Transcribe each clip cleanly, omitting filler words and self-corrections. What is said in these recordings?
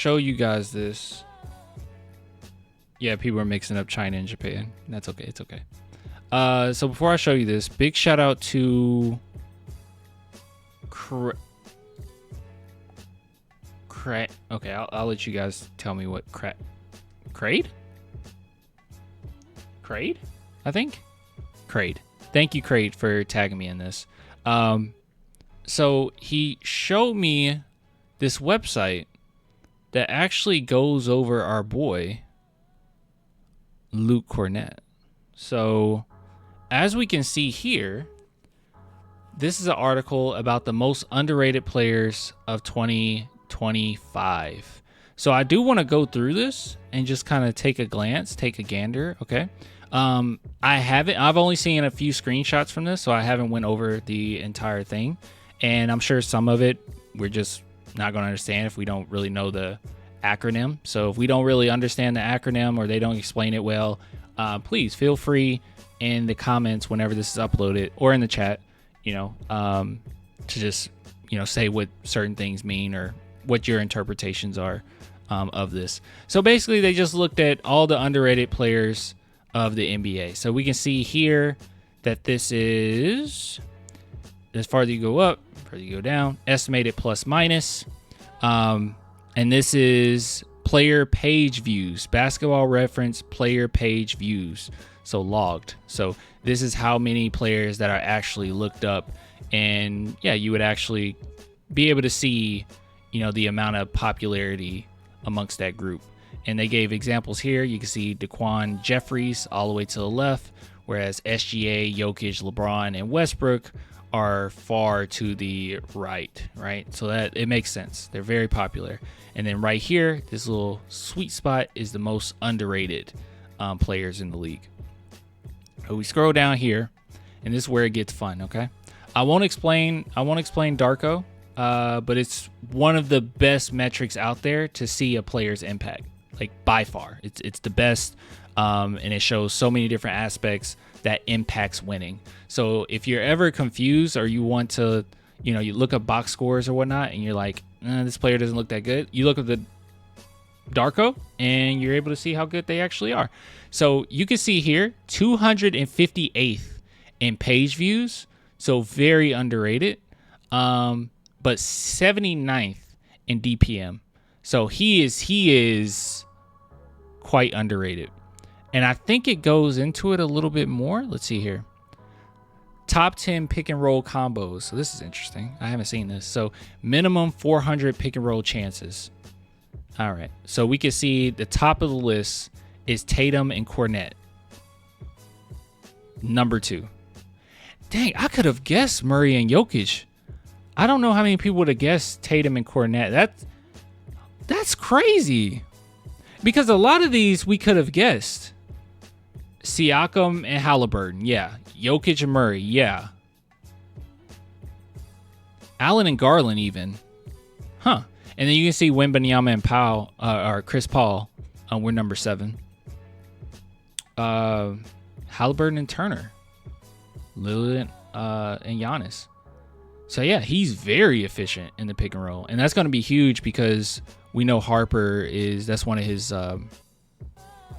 show you guys this. Yeah, people are mixing up China and Japan. That's okay. It's okay. So before I show you this, big shout out to Okay, I'll let you guys tell me what Crade? Crade? I think? Crade. Thank you, Crade, for tagging me in this. So he showed me this website that actually goes over our boy, Luke Kornet. So as we can see here, this is an article about the most underrated players of 2025. So I do want to go through this and just kind of take a gander. Okay. I've only seen a few screenshots from this, so I haven't went over the entire thing. And I'm sure some of it we're just not going to understand if we don't really know the acronym. So if we don't really understand the acronym or they don't explain it well, please feel free in the comments whenever this is uploaded or in the chat, to just, say what certain things mean or what your interpretations are of this. So basically they just looked at all the underrated players of the NBA. So we can see here that this is, as farther you go up, farther you go down, estimated plus minus. And this is player page views, basketball reference player page views. So logged. So this is how many players that are actually looked up. And yeah, you would actually be able to see, the amount of popularity amongst that group. And they gave examples here. You can see Daquan Jeffries all the way to the left, whereas SGA, Jokic, LeBron, and Westbrook are far to the right? So that it makes sense. They're very popular. And then right here, this little sweet spot is the most underrated players in the league. So we scroll down here, and this is where it gets fun. Okay, I won't explain Darko, but it's one of the best metrics out there to see a player's impact. Like by far, it's the best, and it shows so many different aspects that impacts winning. So if you're ever confused or you want to, you look up box scores or whatnot, and you're like, this player doesn't look that good, you look at the Darko, and you're able to see how good they actually are. So you can see here, 258th in page views, so very underrated, but 79th in DPM. So he is quite underrated. And I think it goes into it a little bit more. Let's see here. Top 10 pick and roll combos. So this is interesting. I haven't seen this. So minimum 400 pick and roll chances. All right. So we can see the top of the list is Tatum and Kornet. Number 2. Dang, I could have guessed Murray and Jokic. I don't know how many people would have guessed Tatum and Kornet. That's crazy. Because a lot of these we could have guessed. Siakam and Halliburton, yeah. Jokic and Murray, yeah. Allen and Garland even. Huh. And then you can see Wembanyama and or Chris Paul. We're number 7. Halliburton and Turner. Lillard and Giannis. So yeah, he's very efficient in the pick and roll. And that's going to be huge because we know Harper that's one of his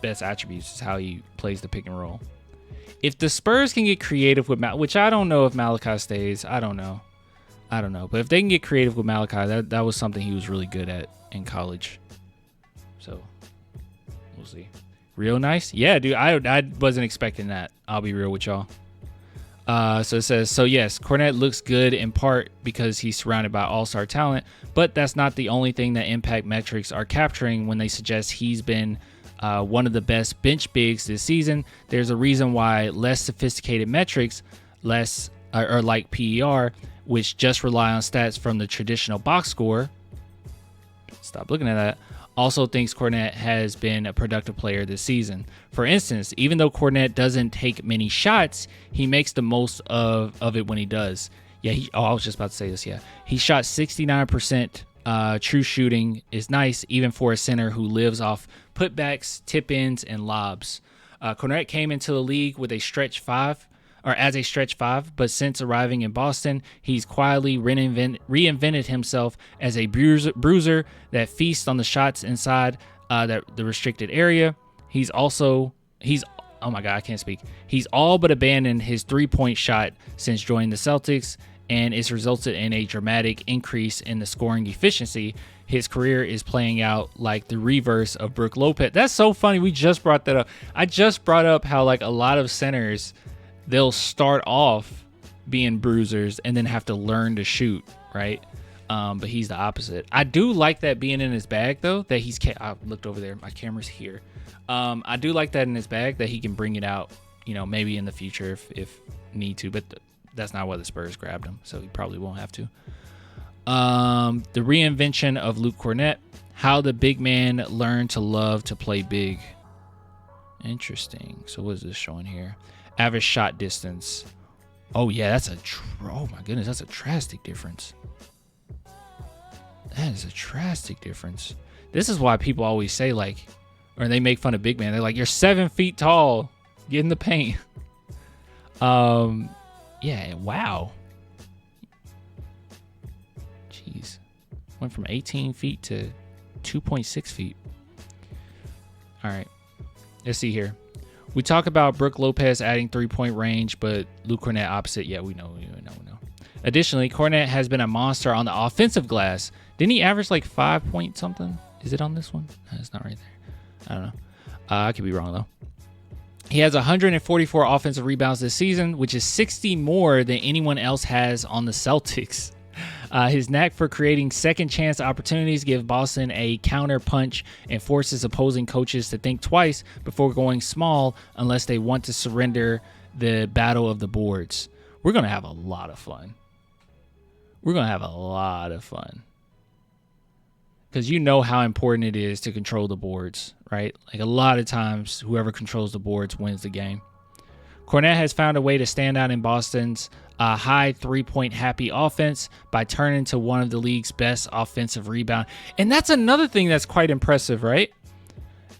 best attributes is how he plays the pick and roll. If the Spurs can get creative with which I don't know if Malachi stays. I don't know. But if they can get creative with Malachi, that was something he was really good at in college. So we'll see. Real nice. Yeah, dude, I wasn't expecting that. I'll be real with y'all. So it says, so yes, Kornet looks good in part because he's surrounded by all-star talent, but that's not the only thing that impact metrics are capturing when they suggest he's been one of the best bench bigs this season. There's a reason why less sophisticated metrics, or like PER, which just rely on stats from the traditional box score, stop looking at that, also thinks Kornet has been a productive player this season. For instance, even though Kornet doesn't take many shots, he makes the most of it when he does. Yeah, I was just about to say this, yeah. He shot 69%. True shooting is nice, even for a center who lives off putbacks, tip-ins, and lobs. Kornet came into the league with a stretch 5 or as a stretch five, but since arriving in Boston, he's quietly reinvented himself as a bruiser that feasts on the shots inside the restricted area. He's oh my God, I can't speak. He's all but abandoned his three-point shot since joining the Celtics, and it's resulted in a dramatic increase in the scoring efficiency. His career is playing out like the reverse of Brook Lopez. That's so funny. We just brought that up. I just brought up how like a lot of centers, they'll start off being bruisers and then have to learn to shoot, right? But he's the opposite. I do like that being in his bag, though, that I looked over there. My camera's here. I do like that in his bag, that he can bring it out, maybe in the future if need to. But that's not why the Spurs grabbed him, so he probably won't have to. The reinvention of Luke Kornet, how the big man learned to love to play big. Interesting. So what is this showing here? Average shot distance. Oh yeah, oh my goodness, that's a drastic difference. That is a drastic difference. This is why people always say or they make fun of big man. They're like, you're 7 feet tall, get in the paint. Yeah, wow. Jeez. Went from 18 feet to 2.6 feet. All right. Let's see here. We talk about Brook Lopez adding three-point range, but Luke Kornet opposite. Yeah, we know. Additionally, Kornet has been a monster on the offensive glass. Didn't he average 5 point something? Is it on this one? No, it's not right there. I don't know. I could be wrong, though. He has 144 offensive rebounds this season, which is 60 more than anyone else has on the Celtics. His knack for creating second chance opportunities give Boston a counter punch and forces opposing coaches to think twice before going small unless they want to surrender the battle of the boards. We're going to have a lot of fun. Because you know how important it is to control the boards, right? A lot of times, whoever controls the boards wins the game. Kornet has found a way to stand out in Boston's high three-point happy offense by turning to one of the league's best offensive rebound. And that's another thing that's quite impressive, right?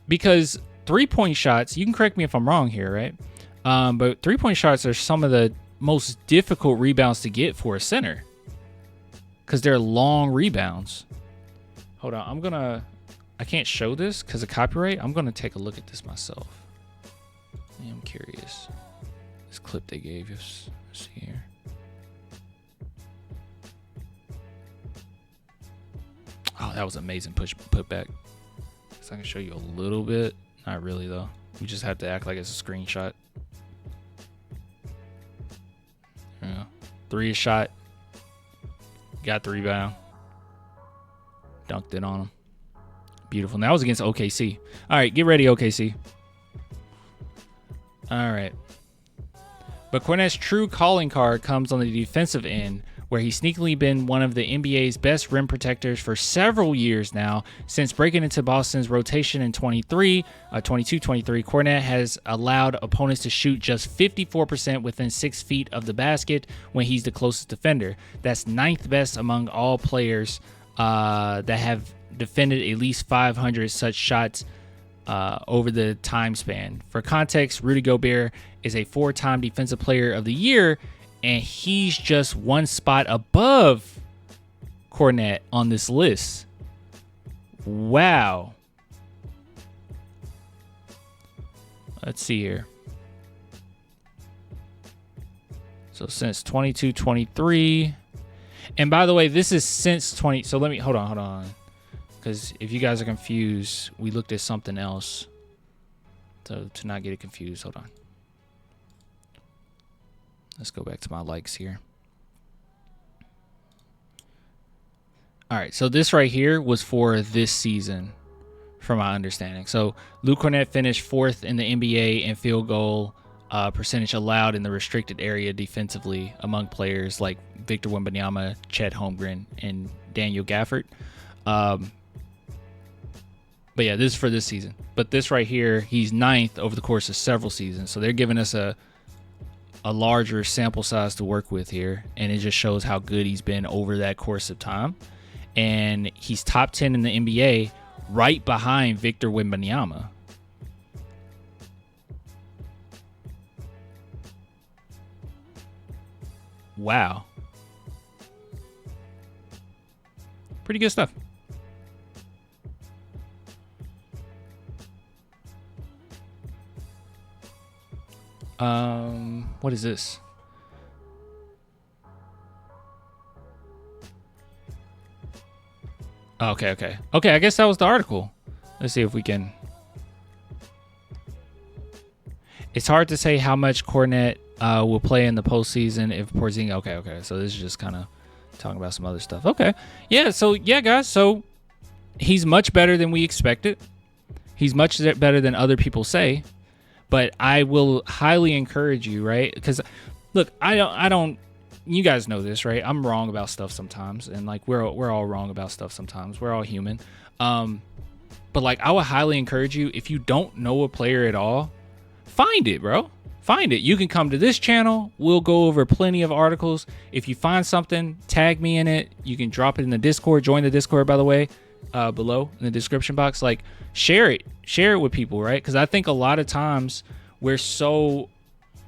Because three-point shots, you can correct me if I'm wrong here, right? But three-point shots are some of the most difficult rebounds to get for a center because they're long rebounds. Hold on, I can't show this because of copyright. I'm going to take a look at this myself. I'm curious. This clip they gave us. Let's see here. Oh, that was amazing put back. So I can show you a little bit. Not really, though. We just have to act like it's a screenshot. Yeah. 3 shot. Got the rebound. Dunked it on him. Beautiful. And that was against OKC. All right, get ready, OKC. All right. But Kornet's true calling card comes on the defensive end, where he's sneakily been one of the NBA's best rim protectors for several years now. Since breaking into Boston's rotation in 22-23, Kornet has allowed opponents to shoot just 54% within 6 feet of the basket when he's the closest defender. That's 9th best among all players that have defended at least 500 such shots over the time span. For context, Rudy Gobert is a 4-time Defensive Player of the Year, and he's just 1 spot above Kornet on this list. Wow. Let's see here. So since 22-23, and by the way, this is since 20. So let me hold on. Because if you guys are confused, we looked at something else. So to not get it confused, hold on. Let's go back to my likes here. All right, so this right here was for this season, from my understanding. So Luke Kornet finished 4th in the NBA in field goal percentage allowed in the restricted area defensively among players like Victor Wembanyama, Chet Holmgren, and Daniel Gafford. But yeah, this is for this season. But this right here, he's 9th over the course of several seasons. So they're giving us a larger sample size to work with here. And it just shows how good he's been over that course of time. And he's top 10 in the NBA right behind Victor Wembanyama. Wow. Pretty good stuff. What is this? Okay. I guess that was the article. Let's see if we can. It's hard to say how much Kornet will play in the postseason if Porzingis. Okay. So this is just kind of talking about some other stuff. Okay. Yeah. So yeah, guys. So he's much better than we expected. He's much better than other people say. But I will highly encourage you, right? Because look, I don't. You guys know this, right? I'm wrong about stuff sometimes, and like we're all wrong about stuff sometimes. We're all human. But like I would highly encourage you, if you don't know a player at all, find it, bro. Find it. You can come to this channel. We'll go over plenty of articles. If you find something, tag me in it. You can drop it in the Discord. Join the Discord, by the way, below in the description box. Like share it with people, right? Because I think a lot of times we're so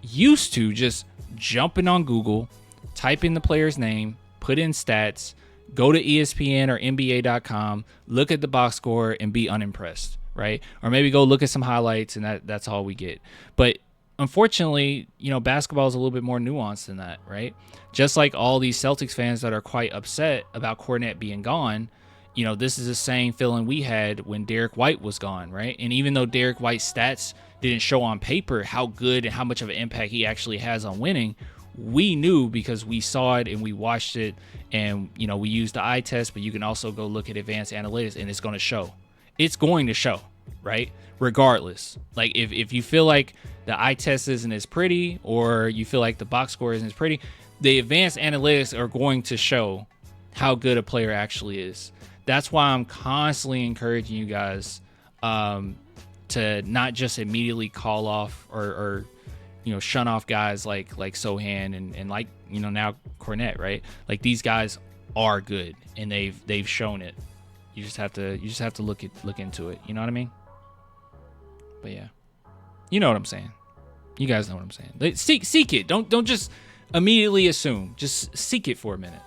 used to just jumping on Google, type in the player's name, put in stats, go to ESPN or NBA.com, look at the box score and be unimpressed, right? Or maybe go look at some highlights and that's all we get. But unfortunately, basketball is a little bit more nuanced than that, right? Just like all these Celtics fans that are quite upset about Kornet being gone, this is the same feeling we had when Derek White was gone, right? And even though Derek White's stats didn't show on paper how good and how much of an impact he actually has on winning, we knew because we saw it and we watched it and, we used the eye test, but you can also go look at advanced analytics and it's going to show. It's going to show, right? Regardless. Like if you feel like the eye test isn't as pretty or you feel like the box score isn't as pretty, the advanced analytics are going to show how good a player actually is. That's why I'm constantly encouraging you guys to not just immediately call off or shun off guys like Sohan and like now Kornet, right? Like these guys are good and they've shown it. You just have to look into it. You know what I mean? But yeah, you know what I'm saying. You guys know what I'm saying. Seek it. Don't just immediately assume. Just seek it for a minute.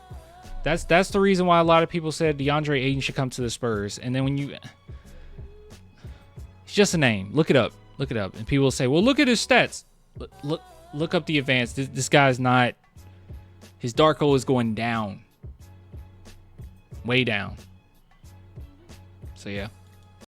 That's the reason why a lot of people said DeAndre Ayton should come to the Spurs. And then when it's just a name. Look it up. And people will say, well, look at his stats. Look up the advanced. This guy's not. His Darko is going down. Way down. So yeah.